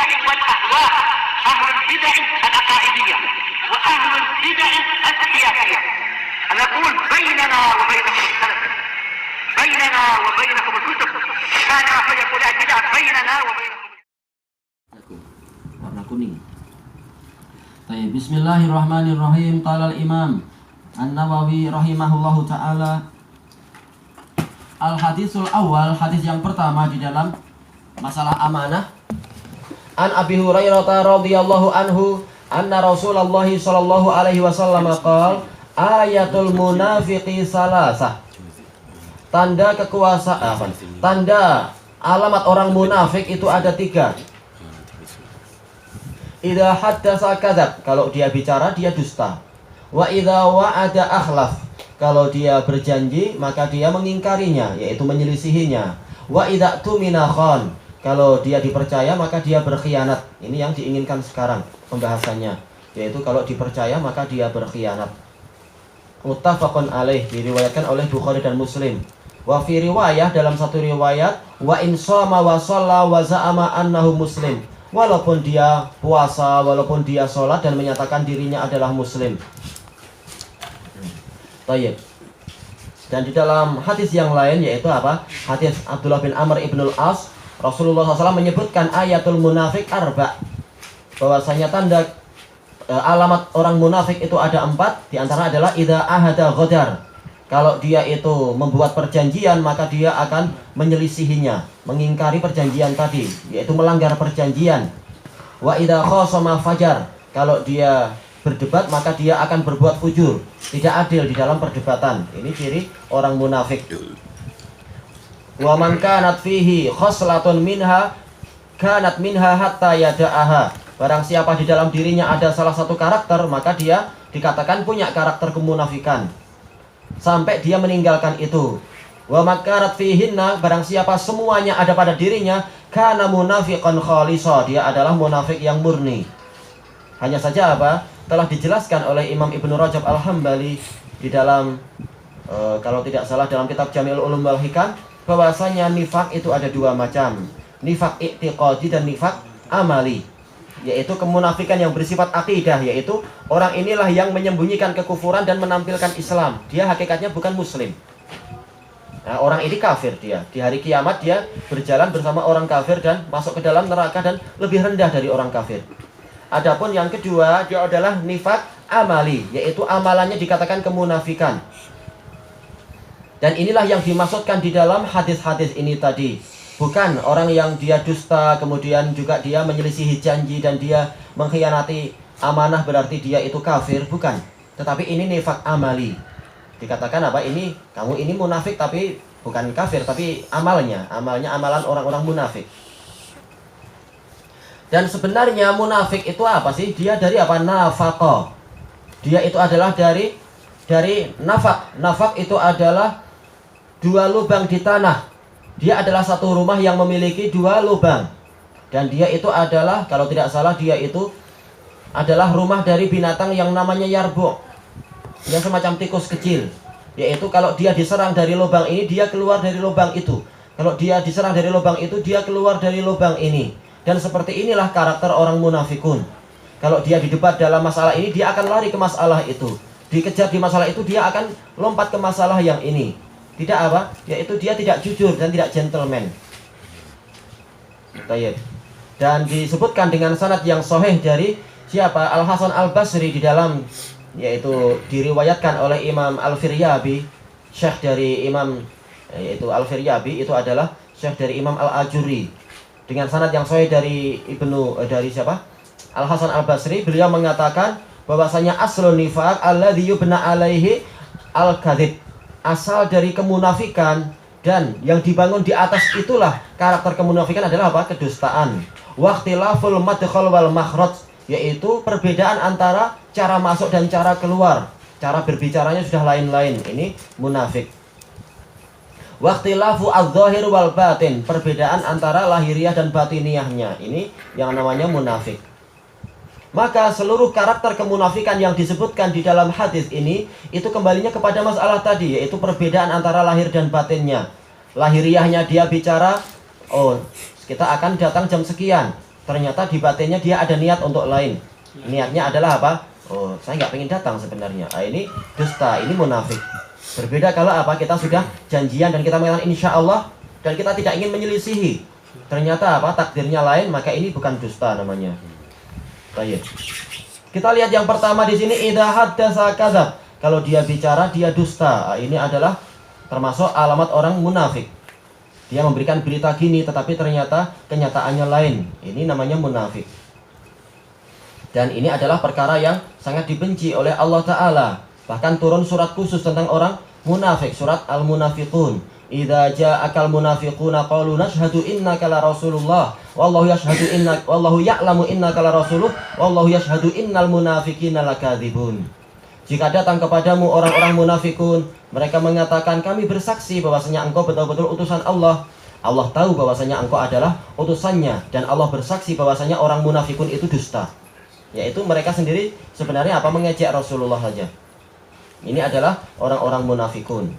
البدع والأهواء، أهل البدع العقائدية وأهل البدع السياسية. نقول بيننا وبينكم السلف، بيننا وبينكم الكتب، كان فيقول البدع بيننا وبينكم. Warna kuning. Baik, bismillahirrahmanirrahim. Qala al-Imam An-Nawawi rahimahullahu taala. Al-hadisul awal, hadis yang pertama di dalam masalah amanah. An Abi Hurairah radhiyallahu anhu anna Rasulullah sallallahu alaihi wasallam qala ayatul munafiqi salasah. Tanda kekuasaan, tanda alamat orang munafik itu ada 3. Idza haddatsa kadzab, kalau dia bicara dia dusta. Wa idza wa'ada akhlaf, kalau dia berjanji maka dia mengingkarinya, yaitu menyelisihinya. Wa idza tumina khan, kalau dia dipercaya maka dia berkhianat. Ini yang diinginkan sekarang pembahasannya, yaitu kalau dipercaya maka dia berkhianat. Muttafaqun alaih, diriwayatkan oleh Bukhari dan Muslim. Wa fi riwayah, dalam satu riwayat, wa in shama wa shalla wa za'ama annahu muslim, walaupun dia puasa, walaupun dia sholat dan menyatakan dirinya adalah muslim. Tayyib. Dan di dalam hadis yang lain, yaitu apa? Hadis Abdullah bin Amr ibnul As, Rasulullah SAW menyebutkan ayatul munafik arba', bahwasanya tanda alamat orang munafik itu ada 4. Di antara adalah idza ahada ghadar, kalau dia itu membuat perjanjian maka dia akan menyelisihinya, mengingkari perjanjian tadi, yaitu melanggar perjanjian. Wa idza khasama fajar, kalau dia berdebat maka dia akan berbuat fujur, tidak adil di dalam perdebatan. Ini ciri orang munafik. Wa man kanat fihi khoslatun minha kanat minha hatta yada'aha, barang siapa di dalam dirinya ada salah satu karakter maka dia dikatakan punya karakter kemunafikan sampai dia meninggalkan itu. Wa makarat fihinna, barang siapa semuanya ada pada dirinya, kana munafiqan khalisa, dia adalah munafik yang murni. Hanya saja apa? Telah dijelaskan oleh Imam Ibnu Rajab Al-Hambali di dalam kalau tidak salah dalam kitab Jami'ul Ulum wal Hikam, bahwasanya nifak itu ada 2 macam. Nifak i'tiqadi dan nifak amali, yaitu kemunafikan yang bersifat akidah, yaitu orang inilah yang menyembunyikan kekufuran dan menampilkan Islam. Dia hakikatnya bukan muslim. Nah, orang ini kafir, dia di hari kiamat dia berjalan bersama orang kafir dan masuk ke dalam neraka dan lebih rendah dari orang kafir. Adapun yang kedua, dia adalah nifak amali, yaitu amalannya dikatakan kemunafikan. Dan inilah yang dimaksudkan di dalam hadis-hadis ini tadi. Bukan orang yang dia dusta, kemudian juga dia menyelisihi janji dan dia mengkhianati amanah berarti dia itu kafir, bukan. Tetapi ini nifak amali. Dikatakan apa? Ini kamu ini munafik tapi bukan kafir, tapi amalnya amalan orang-orang munafik. Dan sebenarnya munafik itu apa sih? Dia dari apa? Nafaqah. Dia itu adalah dari nafak. Nafak itu adalah 2 lubang di tanah. Dia adalah satu rumah yang memiliki 2 lubang. Dan dia itu adalah, kalau tidak salah, dia itu adalah rumah dari binatang yang namanya yarbu', yang semacam tikus kecil. Yaitu kalau dia diserang dari lubang ini, dia keluar dari lubang itu. Kalau dia diserang dari lubang itu, dia keluar dari lubang ini. Dan seperti inilah karakter orang munafikun. Kalau dia didebat dalam masalah ini, dia akan lari ke masalah itu. Dikejar di masalah itu, dia akan lompat ke masalah yang ini. Tidak apa? Yaitu dia tidak jujur dan tidak gentleman. Dan disebutkan dengan sanad yang sahih dari siapa? Al-Hasan Al-Basri di dalam, yaitu diriwayatkan oleh Imam Al-Firyabi, syekh dari Imam, yaitu Al-Firyabi itu adalah syekh dari Imam Al-Ajuri. Dengan sanad yang sahih dari dari siapa? Al-Hasan Al-Basri, beliau mengatakan bahwasanya aslun nifaq alladzi yubna alaihi al-kadzib. Asal dari kemunafikan dan yang dibangun di atas itulah karakter kemunafikan adalah apa? Kedustaan. Waqtilaful madkhal wal makhraj, yaitu perbedaan antara cara masuk dan cara keluar. Cara berbicaranya sudah lain-lain. Ini munafik. Waqtilafu adz-dzahir wal batin, perbedaan antara lahiriah dan batiniyahnya. Ini yang namanya munafik. Maka seluruh karakter kemunafikan yang disebutkan di dalam hadis ini itu kembalinya kepada masalah tadi, yaitu perbedaan antara lahir dan batinnya. Lahiriahnya dia bicara, oh kita akan datang jam sekian. ternyata di batinnya dia ada niat untuk lain. Niatnya adalah apa? Oh, saya nggak pengen datang sebenarnya. Ini dusta, ini munafik. Berbeda kalau apa? Kita sudah janjian dan kita mengatakan insya Allah dan kita tidak ingin menyelisihi. Ternyata apa? Takdirnya lain, maka ini bukan dusta namanya. Baik. Kita lihat yang pertama di sini, idza haddatsa kadzab. Kalau dia bicara dia dusta. Ini adalah termasuk alamat orang munafik. Dia memberikan berita gini tetapi ternyata kenyataannya lain. Ini namanya munafik. Dan ini adalah perkara yang sangat dibenci oleh Allah Ta'ala. Bahkan turun surat khusus tentang orang munafik, surat Al-Munafiqun. Idza ja'akal munafiquna qalu nashhadu innaka la rasulullah wallahu ya'lamu innaka la rasuluh wallahu yashhadu innal munafiqina lakadzibun. Jika datang kepadamu orang-orang munafikun, mereka mengatakan kami bersaksi bahwasanya engkau betul-betul utusan Allah. Allah tahu bahwasanya engkau adalah utusannya dan Allah bersaksi bahwasanya orang munafikun itu dusta. Yaitu mereka sendiri sebenarnya apa? Mengejek Rasulullah saja. Ini adalah orang-orang munafikun.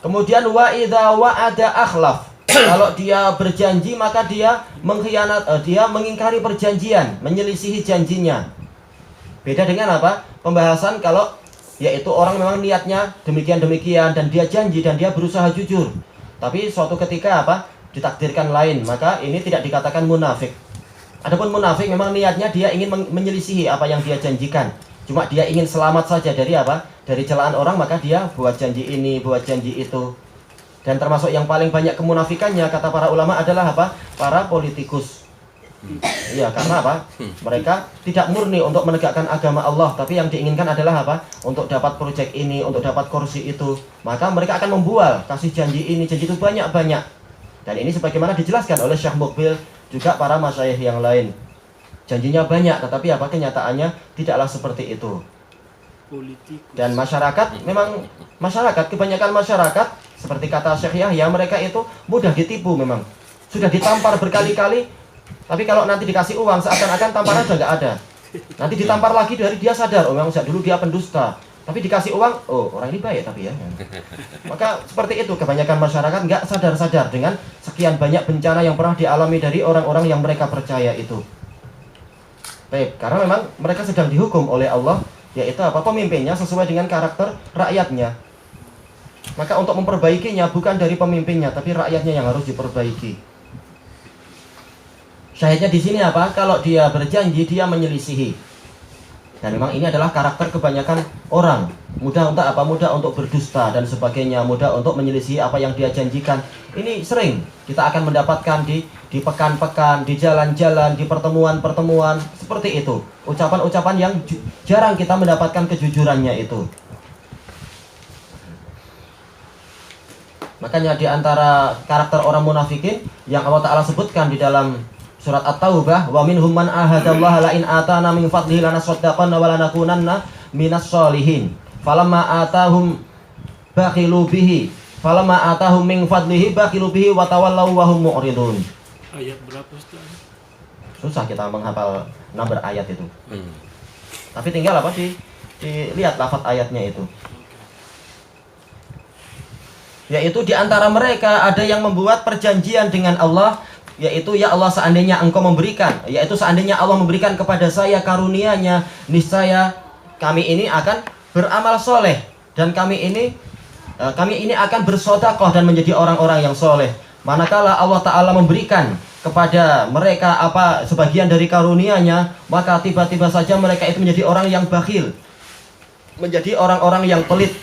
Kemudian wa idza wa'ada akhlaf. Kalau dia berjanji maka dia dia mengingkari perjanjian, menyelisihi janjinya. Beda dengan apa? Pembahasan kalau yaitu orang memang niatnya demikian-demikian dan dia janji dan dia berusaha jujur. Tapi suatu ketika apa? Ditakdirkan lain, maka ini tidak dikatakan munafik. Adapun munafik memang niatnya dia ingin menyelisihi apa yang dia janjikan. Cuma dia ingin selamat saja dari apa? Dari celaan orang, maka dia buat janji ini, buat janji itu. Dan termasuk yang paling banyak kemunafikannya kata para ulama adalah apa? Para politikus. Iya, karena apa? Mereka tidak murni untuk menegakkan agama Allah, tapi yang diinginkan adalah apa? Untuk dapat proyek ini, untuk dapat kursi itu. Maka mereka akan membual, kasih janji ini, janji itu banyak-banyak. Dan ini sebagaimana dijelaskan oleh Syekh Mukbil, juga para masyayikh yang lain. Janjinya banyak, tetapi apa? Kenyataannya tidaklah seperti itu. Dan masyarakat, memang masyarakat, kebanyakan masyarakat, seperti kata Syekh Yahya, mereka itu mudah ditipu memang. Sudah ditampar berkali-kali, tapi kalau nanti dikasih uang seakan-akan tamparan sudah nggak ada. Nanti ditampar lagi dari dia sadar, oh memang sejak dulu dia pendusta. Tapi dikasih uang, oh orang ini baik tapi ya. Maka seperti itu kebanyakan masyarakat nggak sadar-sadar dengan sekian banyak bencana yang pernah dialami dari orang-orang yang mereka percaya itu. Baik, karena memang mereka sedang dihukum oleh Allah, yaitu apa? Pemimpinnya sesuai dengan karakter rakyatnya. Maka untuk memperbaikinya bukan dari pemimpinnya, tapi rakyatnya yang harus diperbaiki. Syahidnya di sini apa? Kalau dia berjanji, dia menyelisihi. Dan memang ini adalah karakter kebanyakan orang. Mudah untuk apa? Mudah untuk berdusta dan sebagainya. Mudah untuk menyelisihi apa yang dia janjikan. Ini sering kita akan mendapatkan di pekan-pekan, di jalan-jalan, di pertemuan-pertemuan. Seperti itu. Ucapan-ucapan yang jarang kita mendapatkan kejujurannya itu. Makanya di antara karakter orang munafikin yang Allah Ta'ala sebutkan di dalam surat At-Taubah, wa minhum man ahadallaha la in atana min fadlihi lanasaddaqanna wa lanakunanna minas sholihin. Falamma atahum bakhilu bihi. Falamma atahum min fadlihi bakhilu bihi wa tawallaw wa hum mu'ridun. Ayat berapa Ustaz? Susah kita menghafal nomor ayat itu. Tapi tinggal apa dilihat lafaz ayatnya itu. Yaitu di antara mereka ada yang membuat perjanjian dengan Allah, yaitu ya Allah seandainya engkau memberikan, yaitu seandainya Allah memberikan kepada saya karunia-Nya, niscaya kami ini akan beramal soleh dan kami ini akan bersedekah dan menjadi orang-orang yang soleh. Manakala Allah Ta'ala memberikan kepada mereka apa sebagian dari karunia-Nya, maka tiba-tiba saja mereka itu menjadi orang yang bakhil, menjadi orang-orang yang pelit,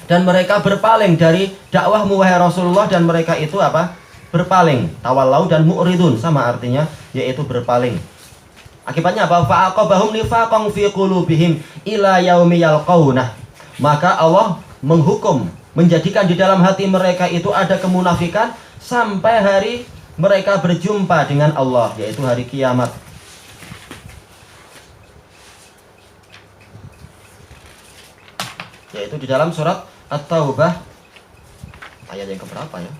dan mereka berpaling dari dakwahmu wahai Rasulullah, dan mereka itu apa? Berpaling. Tawallau dan mu'ridun sama artinya, yaitu berpaling. Akibatnya apa? Fa'aqabahum nifaqan fi qulubihim ila yaumi yalqaunah. Maka Allah menghukum, menjadikan di dalam hati mereka itu ada kemunafikan sampai hari mereka berjumpa dengan Allah, yaitu hari kiamat. Yaitu di dalam surat At-Taubah ayat yang keberapa ya?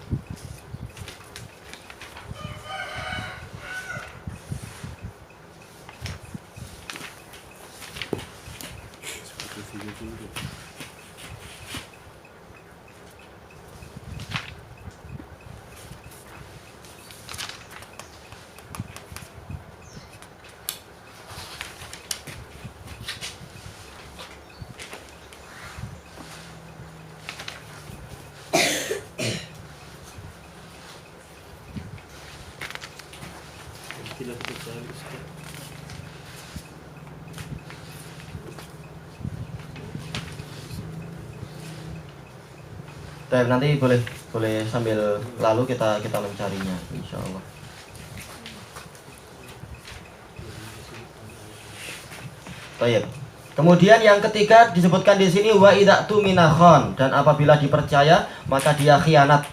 Tidak kita cari Ustaz. Baik, nanti boleh sambil lalu kita mencarinya insyaallah. Baik. Kemudian yang ketiga disebutkan di sini wa idatu minakhon, dan apabila dipercaya maka dia khianat.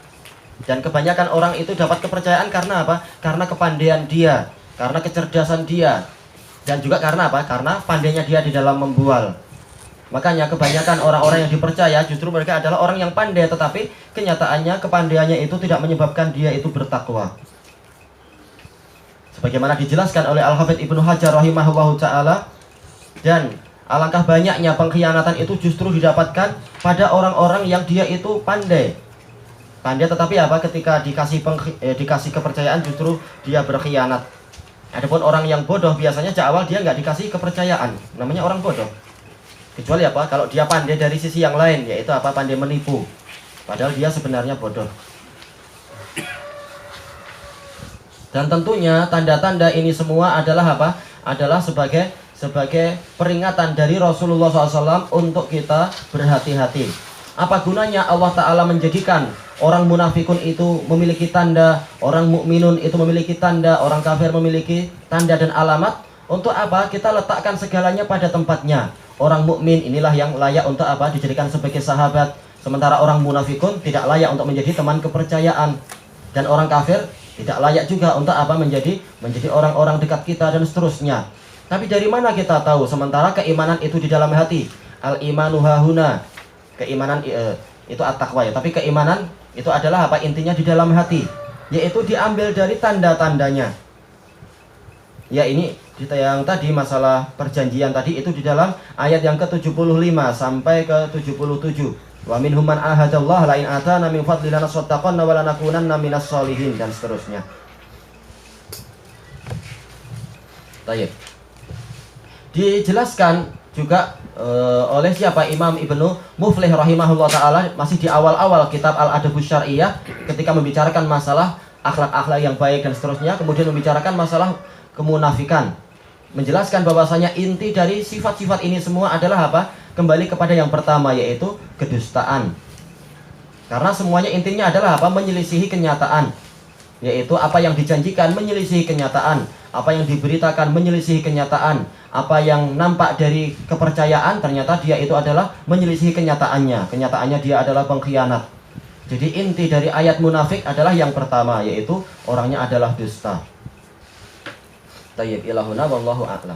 Dan kebanyakan orang itu dapat kepercayaan karena apa? Karena kepandaian dia, karena kecerdasan dia, dan juga karena apa? Karena pandainya dia di dalam membual. Makanya kebanyakan orang-orang yang dipercaya justru mereka adalah orang yang pandai, tetapi kenyataannya kepandaiannya itu tidak menyebabkan dia itu bertakwa. Sebagaimana dijelaskan oleh Al-Hafidz Ibnu Hajar rahimahullahu ta'ala. Dan alangkah banyaknya pengkhianatan itu justru didapatkan pada orang-orang yang dia itu pandai. Pandai tetapi apa? Ketika dikasih kepercayaan justru dia berkhianat. Adapun orang yang bodoh biasanya sejak awal dia nggak dikasih kepercayaan. Namanya orang bodoh. Kecuali apa? Kalau dia pandai dari sisi yang lain, yaitu apa? Pandai menipu. Padahal dia sebenarnya bodoh. Dan tentunya tanda-tanda ini semua adalah apa? Adalah sebagai peringatan dari Rasulullah SAW untuk kita berhati-hati. Apa gunanya Allah Ta'ala menjadikan orang munafikun itu memiliki tanda, orang mukminun itu memiliki tanda, orang kafir memiliki tanda dan alamat? Untuk apa? Kita letakkan segalanya pada tempatnya. Orang mukmin inilah yang layak untuk apa? Dijadikan sebagai sahabat. Sementara orang munafikun tidak layak untuk menjadi teman kepercayaan. Dan orang kafir tidak layak juga untuk apa? Menjadi orang-orang dekat kita dan seterusnya. Tapi dari mana kita tahu? Sementara keimanan itu di dalam hati. Al-imanu hahuna. Keimanan itu at-taqwa ya. Tapi keimanan itu adalah apa? Intinya di dalam hati. Yaitu diambil dari tanda-tandanya. Ya ini kita yang tadi masalah perjanjian tadi itu di dalam ayat yang ke-75 sampai ke-77. Wa minhum man ahadallah la in atana min fadlina nasaddaqanna wa lanakunanna minas sholihin, dan seterusnya. Baik. Dijelaskan juga oleh siapa? Imam Ibnu Muflih rahimahullah ta'ala, masih di awal-awal kitab Al-Adabus Syar'iyyah, ketika membicarakan masalah akhlak-akhlak yang baik dan seterusnya, kemudian membicarakan masalah kemunafikan, menjelaskan bahwasanya inti dari sifat-sifat ini semua adalah apa? Kembali kepada yang pertama, yaitu kedustaan. Karena semuanya intinya adalah apa? Menyelisihi kenyataan. Yaitu apa yang dijanjikan menyelisihi kenyataan, apa yang diberitakan menyelisihi kenyataan, apa yang nampak dari kepercayaan ternyata dia itu adalah menyelisihi kenyataannya. Kenyataannya dia adalah pengkhianat. Jadi inti dari ayat munafik adalah yang pertama, yaitu orangnya adalah dusta. Tayyib ilahuna wallahu a'lam.